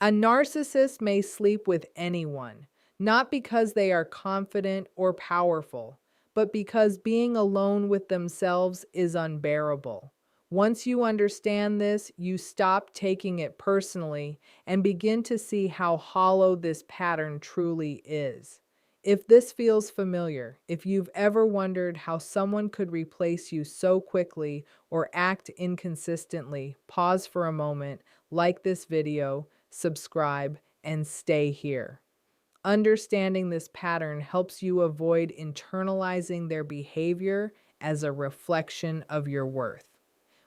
A narcissist may sleep with anyone, not because they are confident or powerful, but because being alone with themselves is unbearable. Once you understand this, you stop taking it personally and begin to see how hollow this pattern truly is. If this feels familiar, if you've ever wondered how someone could replace you so quickly or act inconsistently, pause for a moment, like this video, subscribe, and stay here. Understanding this pattern helps you avoid internalizing their behavior as a reflection of your worth.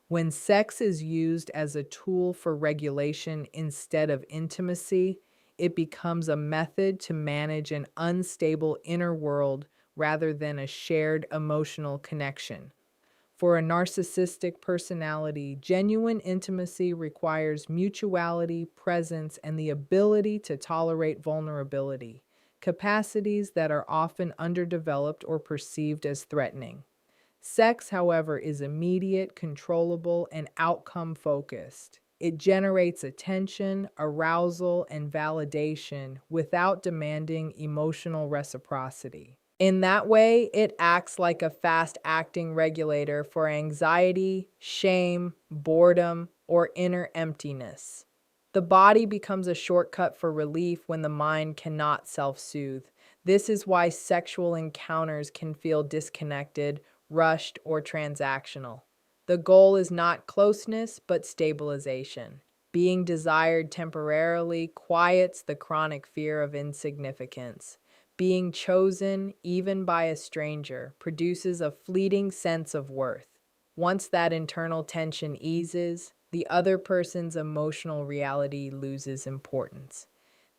When sex is used as a tool for regulation instead of intimacy, it becomes a method to manage an unstable inner world rather than a shared emotional connection. For a narcissistic personality, genuine intimacy requires mutuality, presence, and the ability to tolerate vulnerability, capacities that are often underdeveloped or perceived as threatening. Sex, however, is immediate, controllable, and outcome focused. It generates attention, arousal, and validation without demanding emotional reciprocity. In that way, it acts like a fast acting regulator for anxiety, shame, boredom, or inner emptiness. The body becomes a shortcut for relief when the mind cannot self soothe. This is why sexual encounters can feel disconnected, rushed, or transactional. The goal is not closeness, but stabilization. Being desired temporarily quiets the chronic fear of insignificance. Being chosen, even by a stranger, produces a fleeting sense of worth. Once that internal tension eases, the other person's emotional reality loses importance.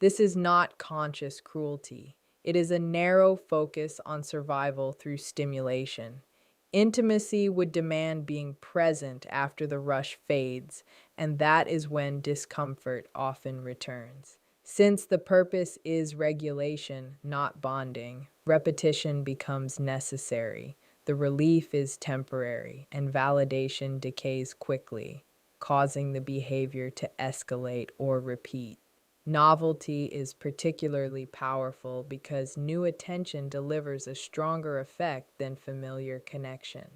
This is not conscious cruelty. It is a narrow focus on survival through stimulation. Intimacy would demand being present after the rush fades, and that is when discomfort often returns. Since the purpose is regulation, not bonding, repetition becomes necessary. The relief is temporary, and validation decays quickly, causing the behavior to escalate or repeat. Novelty is particularly powerful because new attention delivers a stronger effect than familiar connection.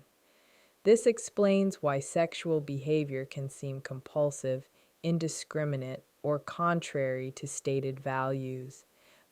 This explains why sexual behavior can seem compulsive, indiscriminate, or contrary to stated values.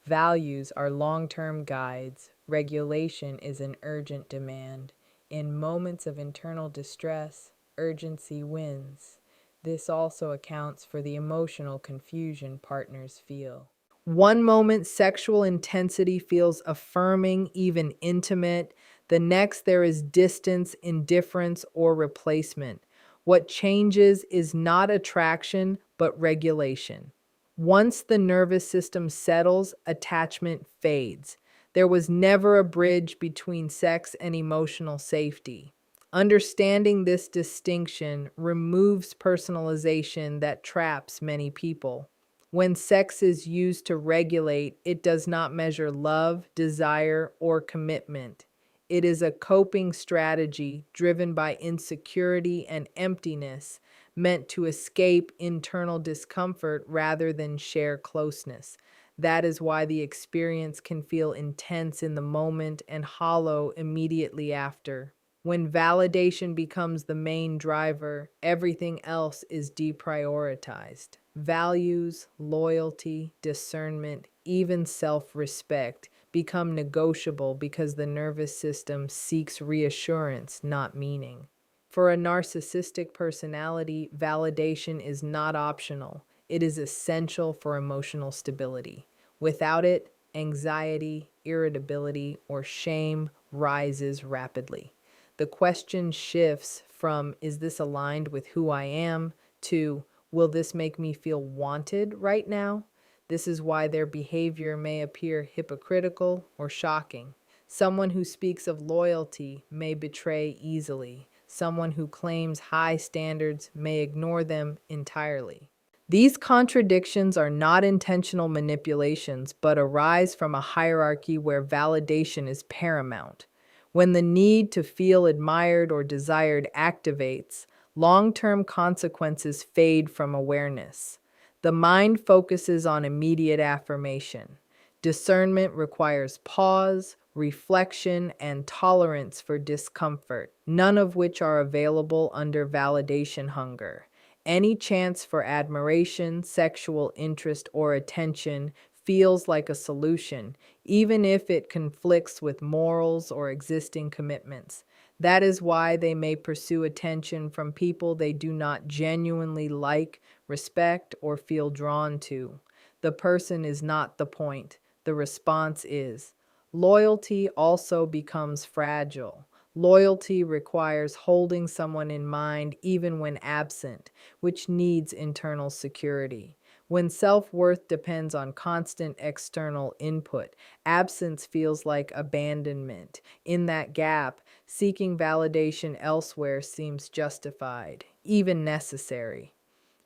Values are long-term guides. Regulation is an urgent demand. In moments of internal distress, urgency wins. This also accounts for the emotional confusion partners feel. One moment, sexual intensity feels affirming, even intimate. The next, there is distance, indifference, or replacement. What changes is not attraction, but regulation. Once the nervous system settles, attachment fades. There was never a bridge between sex and emotional safety. Understanding this distinction removes personalization that traps many people. When sex is used to regulate, it does not measure love, desire, or commitment. It is a coping strategy driven by insecurity and emptiness, meant to escape internal discomfort rather than share closeness. That is why the experience can feel intense in the moment and hollow immediately after. When validation becomes the main driver, everything else is deprioritized. Values, loyalty, discernment, even self-respect become negotiable because the nervous system seeks reassurance, not meaning. For a narcissistic personality, validation is not optional. It is essential for emotional stability. Without it, anxiety, irritability, or shame rises rapidly. The question shifts from, is this aligned with who I am, to, will this make me feel wanted right now? This is why their behavior may appear hypocritical or shocking. Someone who speaks of loyalty may betray easily. Someone who claims high standards may ignore them entirely. These contradictions are not intentional manipulations, but arise from a hierarchy where validation is paramount. When the need to feel admired or desired activates, long-term consequences fade from awareness. The mind focuses on immediate affirmation. Discernment requires pause, reflection, and tolerance for discomfort, none of which are available under validation hunger. Any chance for admiration, sexual interest, or attention feels like a solution, even if it conflicts with morals or existing commitments. That is why they may pursue attention from people they do not genuinely like, respect, or feel drawn to. The person is not the point, the response is. Loyalty also becomes fragile. Loyalty requires holding someone in mind even when absent, which needs internal security. When self-worth depends on constant external input, absence feels like abandonment. In that gap, seeking validation elsewhere seems justified, even necessary.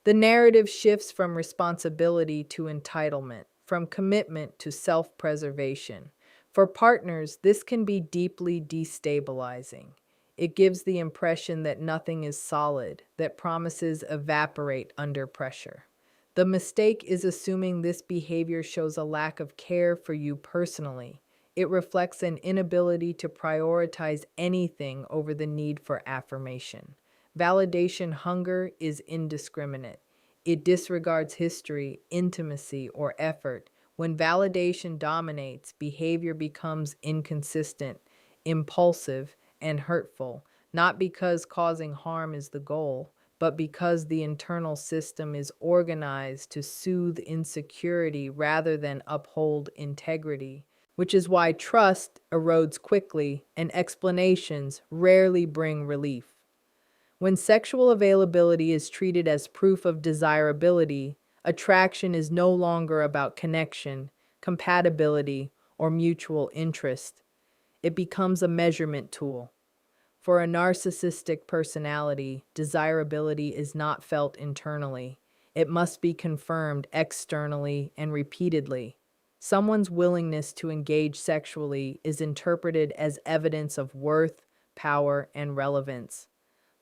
The narrative shifts from responsibility to entitlement, from commitment to self-preservation. For partners, this can be deeply destabilizing. It gives the impression that nothing is solid, that promises evaporate under pressure. The mistake is assuming this behavior shows a lack of care for you personally. It reflects an inability to prioritize anything over the need for affirmation. Validation hunger is indiscriminate. It disregards history, intimacy, or effort. When validation dominates, behavior becomes inconsistent, impulsive, and hurtful, not because causing harm is the goal, but because the internal system is organized to soothe insecurity rather than uphold integrity, which is why trust erodes quickly and explanations rarely bring relief. When sexual availability is treated as proof of desirability, attraction is no longer about connection, compatibility, or mutual interest. It becomes a measurement tool. For a narcissistic personality, desirability is not felt internally. It must be confirmed externally and repeatedly. Someone's willingness to engage sexually is interpreted as evidence of worth, power, and relevance.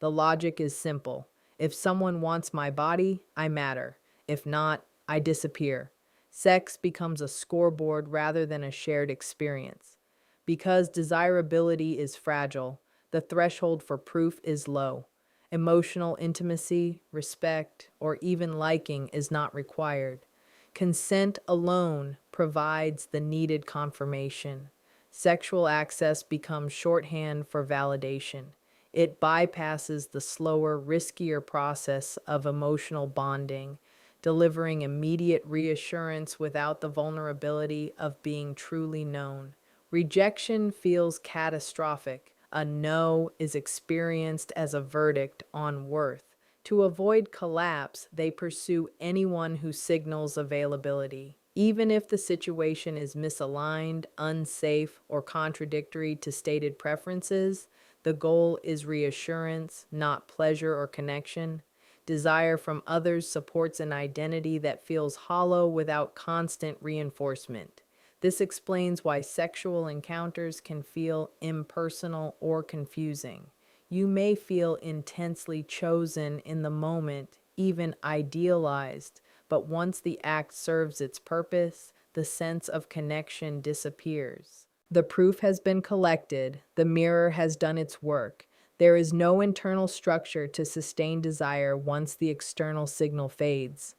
The logic is simple. If someone wants my body, I matter. If not, I disappear. Sex becomes a scoreboard rather than a shared experience. Because desirability is fragile, the threshold for proof is low. Emotional intimacy, respect, or even liking is not required. Consent alone provides the needed confirmation. Sexual access becomes shorthand for validation. It bypasses the slower, riskier process of emotional bonding, delivering immediate reassurance without the vulnerability of being truly known. Rejection feels catastrophic. A no is experienced as a verdict on worth. To avoid collapse, they pursue anyone who signals availability. Even if the situation is misaligned, unsafe, or contradictory to stated preferences, the goal is reassurance, not pleasure or connection. Desire from others supports an identity that feels hollow without constant reinforcement. This explains why sexual encounters can feel impersonal or confusing. You may feel intensely chosen in the moment, even idealized, but once the act serves its purpose, the sense of connection disappears. The proof has been collected, the mirror has done its work. There is no internal structure to sustain desire once the external signal fades.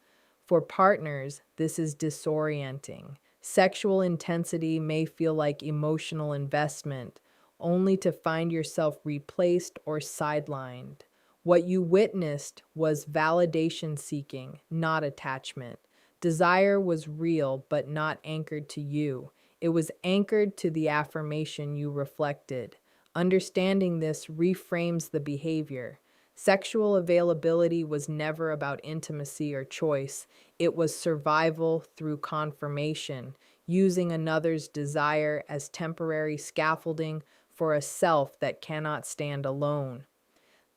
For partners, this is disorienting. Sexual intensity may feel like emotional investment, only to find yourself replaced or sidelined. What you witnessed was validation seeking, not attachment. Desire was real, but not anchored to you. It was anchored to the affirmation you reflected. Understanding this reframes the behavior. Sexual availability was never about intimacy or choice. It was survival through confirmation, using another's desire as temporary scaffolding for a self that cannot stand alone.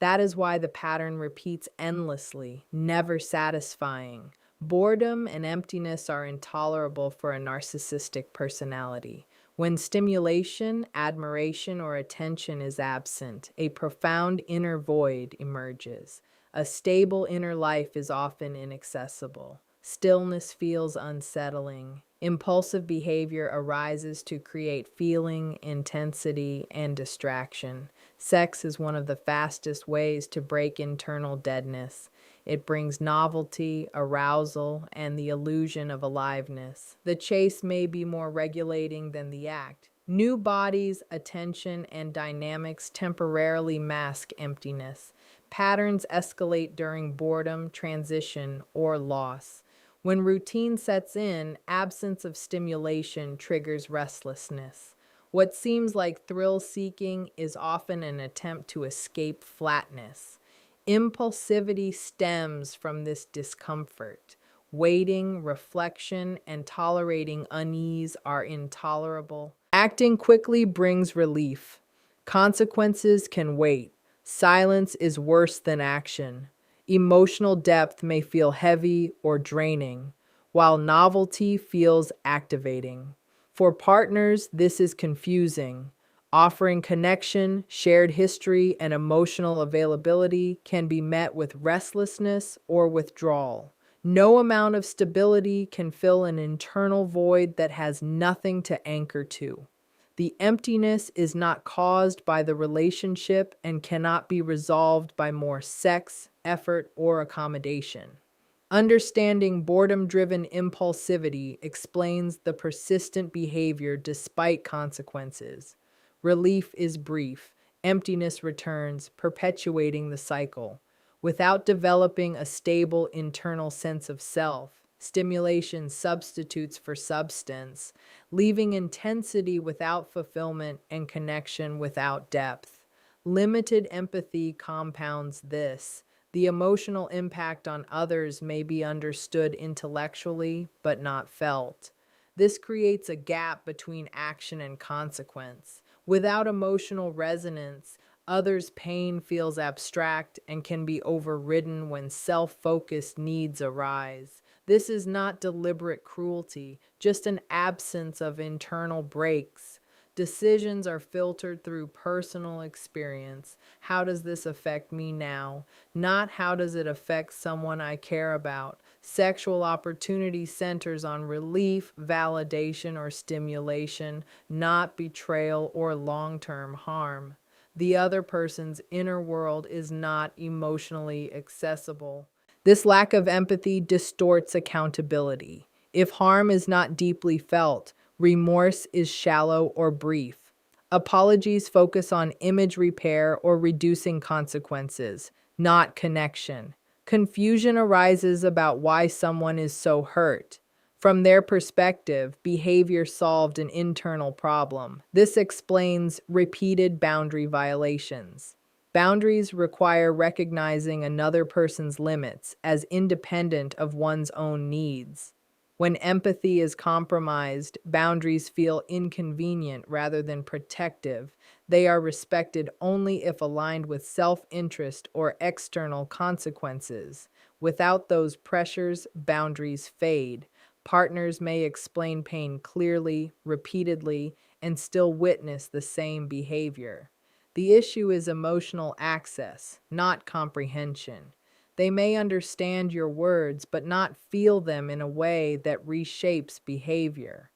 That is why the pattern repeats endlessly, never satisfying. Boredom and emptiness are intolerable for a narcissistic personality. When stimulation, admiration, or attention is absent, a profound inner void emerges. A stable inner life is often inaccessible. Stillness feels unsettling. Impulsive behavior arises to create feeling, intensity, and distraction. Sex is one of the fastest ways to break internal deadness. It brings novelty, arousal, and the illusion of aliveness. The chase may be more regulating than the act. New bodies, attention, and dynamics temporarily mask emptiness. Patterns escalate during boredom, transition, or loss. When routine sets in, absence of stimulation triggers restlessness. What seems like thrill seeking is often an attempt to escape flatness. Impulsivity stems from this discomfort. Waiting, reflection, and tolerating unease are intolerable. Acting quickly brings relief. Consequences can wait. Silence is worse than action. Emotional depth may feel heavy or draining, while novelty feels activating. For partners, this is confusing. Offering connection, shared history, and emotional availability can be met with restlessness or withdrawal. No amount of stability can fill an internal void that has nothing to anchor to. The emptiness is not caused by the relationship and cannot be resolved by more sex, effort, or accommodation. Understanding boredom-driven impulsivity explains the persistent behavior despite consequences. Relief is brief, emptiness returns, perpetuating the cycle. Without developing a stable internal sense of self, stimulation substitutes for substance, leaving intensity without fulfillment and connection without depth. Limited empathy compounds this. The emotional impact on others may be understood intellectually, but not felt. This creates a gap between action and consequence. Without emotional resonance, others' pain feels abstract and can be overridden when self-focused needs arise. This is not deliberate cruelty, just an absence of internal breaks. Decisions are filtered through personal experience. How does this affect me now? Not how does it affect someone I care about. Sexual opportunity centers on relief, validation, or stimulation, not betrayal or long-term harm. The other person's inner world is not emotionally accessible. This lack of empathy distorts accountability. If harm is not deeply felt, remorse is shallow or brief. Apologies focus on image repair or reducing consequences, not connection. Confusion arises about why someone is so hurt. From their perspective, behavior solved an internal problem. This explains repeated boundary violations. Boundaries require recognizing another person's limits as independent of one's own needs. When empathy is compromised, boundaries feel inconvenient rather than protective. They are respected only if aligned with self-interest or external consequences. Without those pressures, boundaries fade. Partners may explain pain clearly, repeatedly, and still witness the same behavior. The issue is emotional access, not comprehension. They may understand your words, but not feel them in a way that reshapes behavior.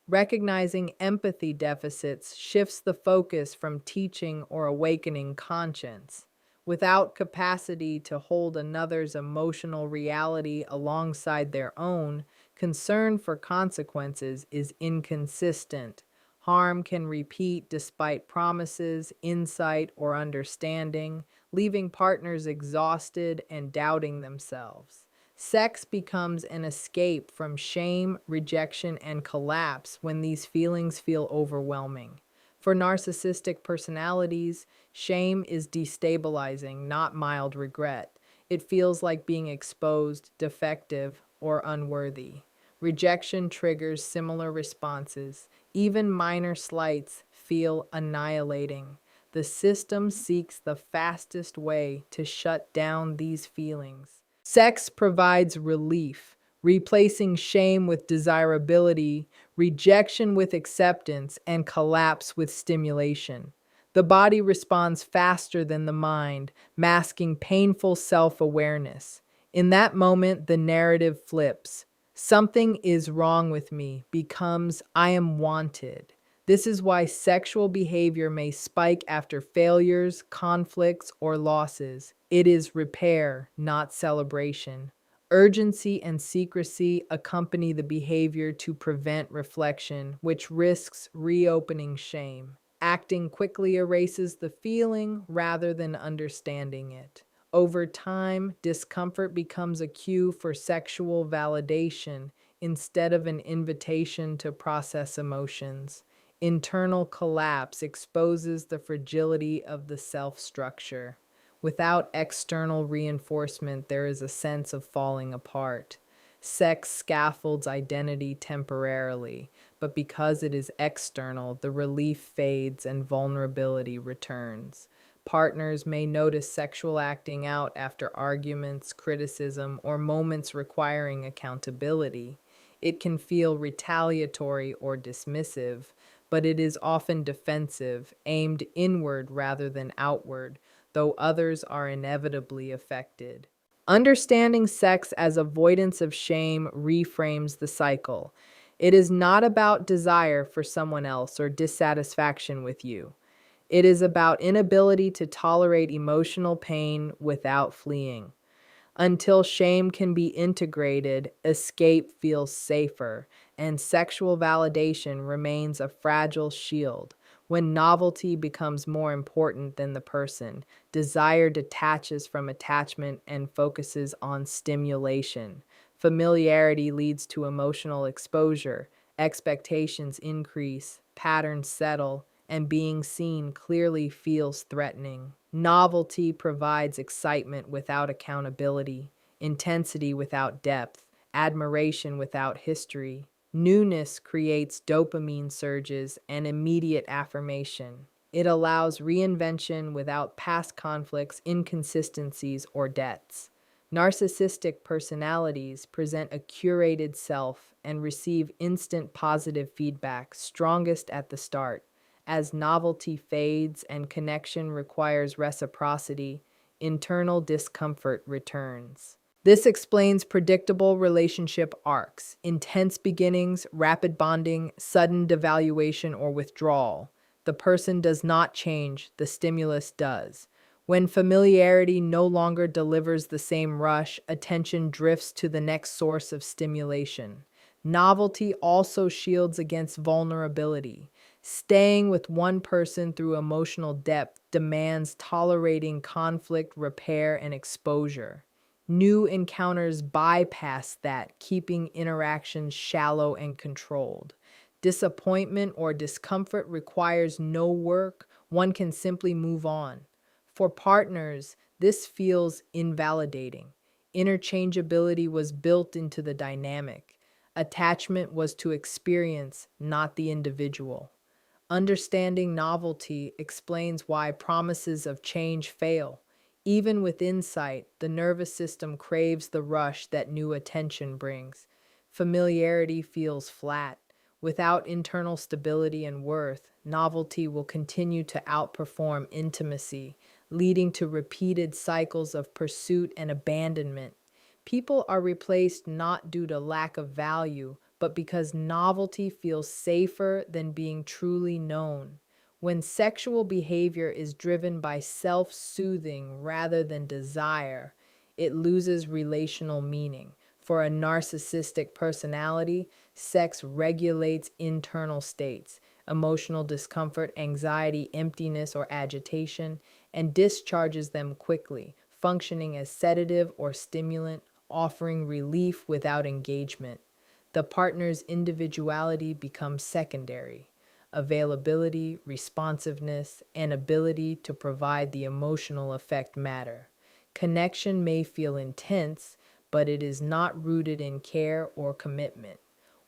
Recognizing empathy deficits shifts the focus from teaching or awakening conscience. Without capacity to hold another's emotional reality alongside their own, concern for consequences is inconsistent. Harm can repeat despite promises, insight, or understanding, leaving partners exhausted and doubting themselves. Sex becomes an escape from shame, rejection, and collapse when these feelings feel overwhelming. For narcissistic personalities, shame is destabilizing, not mild regret. It feels like being exposed, defective, or unworthy. Rejection triggers similar responses. Even minor slights feel annihilating. The system seeks the fastest way to shut down these feelings. Sex provides relief, replacing shame with desirability, rejection with acceptance, and collapse with stimulation. The body responds faster than the mind, masking painful self-awareness. In that moment, the narrative flips. Something is wrong with me becomes I am wanted. This is why sexual behavior may spike after failures, conflicts, or losses. It is repair, not celebration. Urgency and secrecy accompany the behavior to prevent reflection, which risks reopening shame. Acting quickly erases the feeling rather than understanding it. Over time, discomfort becomes a cue for sexual validation instead of an invitation to process emotions. Internal collapse exposes the fragility of the self structure. Without external reinforcement, there is a sense of falling apart. Sex scaffolds identity temporarily, but because it is external, the relief fades and vulnerability returns. Partners may notice sexual acting out after arguments, criticism, or moments requiring accountability. It can feel retaliatory or dismissive, but it is often defensive, aimed inward rather than outward, though others are inevitably affected. Understanding sex as avoidance of shame reframes the cycle. It is not about desire for someone else or dissatisfaction with you. It is about inability to tolerate emotional pain without fleeing. Until shame can be integrated, escape feels safer, and sexual validation remains a fragile shield. When novelty becomes more important than the person, desire detaches from attachment and focuses on stimulation. Familiarity leads to emotional exposure, expectations increase, patterns settle, and being seen clearly feels threatening. Novelty provides excitement without accountability, intensity without depth, admiration without history. Newness creates dopamine surges and immediate affirmation. It allows reinvention without past conflicts, inconsistencies, or debts. Narcissistic personalities present a curated self and receive instant positive feedback, strongest at the start. As novelty fades and connection requires reciprocity, internal discomfort returns. This explains predictable relationship arcs, intense beginnings, rapid bonding, sudden devaluation or withdrawal. The person does not change, the stimulus does. When familiarity no longer delivers the same rush, attention drifts to the next source of stimulation. Novelty also shields against vulnerability. Staying with one person through emotional depth demands tolerating conflict, repair, and exposure. New encounters bypass that, keeping interactions shallow and controlled. Disappointment or discomfort requires no work, one can simply move on. For partners, this feels invalidating. Interchangeability was built into the dynamic. Attachment was to experience, not the individual. Understanding novelty explains why promises of change fail. Even with insight, the nervous system craves the rush that new attention brings. Familiarity feels flat. Without internal stability and worth, novelty will continue to outperform intimacy, leading to repeated cycles of pursuit and abandonment. People are replaced not due to lack of value, but because novelty feels safer than being truly known. When sexual behavior is driven by self-soothing rather than desire, it loses relational meaning. For a narcissistic personality, sex regulates internal states, emotional discomfort, anxiety, emptiness, or agitation, and discharges them quickly, functioning as sedative or stimulant, offering relief without engagement. The partner's individuality becomes secondary. Availability, responsiveness, and ability to provide the emotional effect matter. Connection may feel intense, but it is not rooted in care or commitment.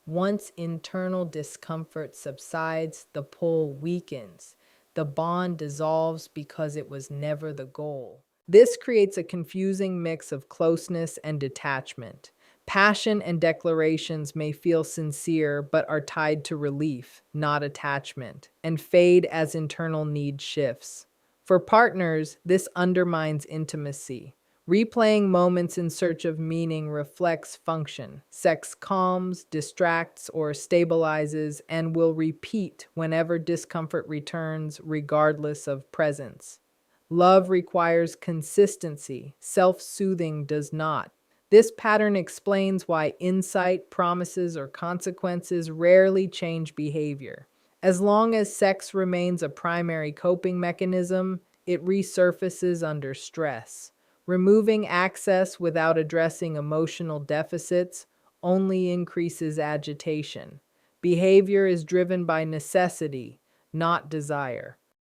Once internal discomfort subsides, the pull weakens. The bond dissolves because it was never the goal. This creates a confusing mix of closeness and detachment. Passion and declarations may feel sincere but are tied to relief, not attachment, and fade as internal need shifts. For partners, this undermines intimacy. Replaying moments in search of meaning reflects function. Sex calms, distracts, or stabilizes and will repeat whenever discomfort returns, regardless of presence. Love requires consistency, self soothing does not. This pattern explains why insight, promises, or consequences rarely change behavior. As long as sex remains a primary coping mechanism, it resurfaces under stress. Removing access without addressing emotional deficits only increases agitation. Behavior is driven by necessity, not desire.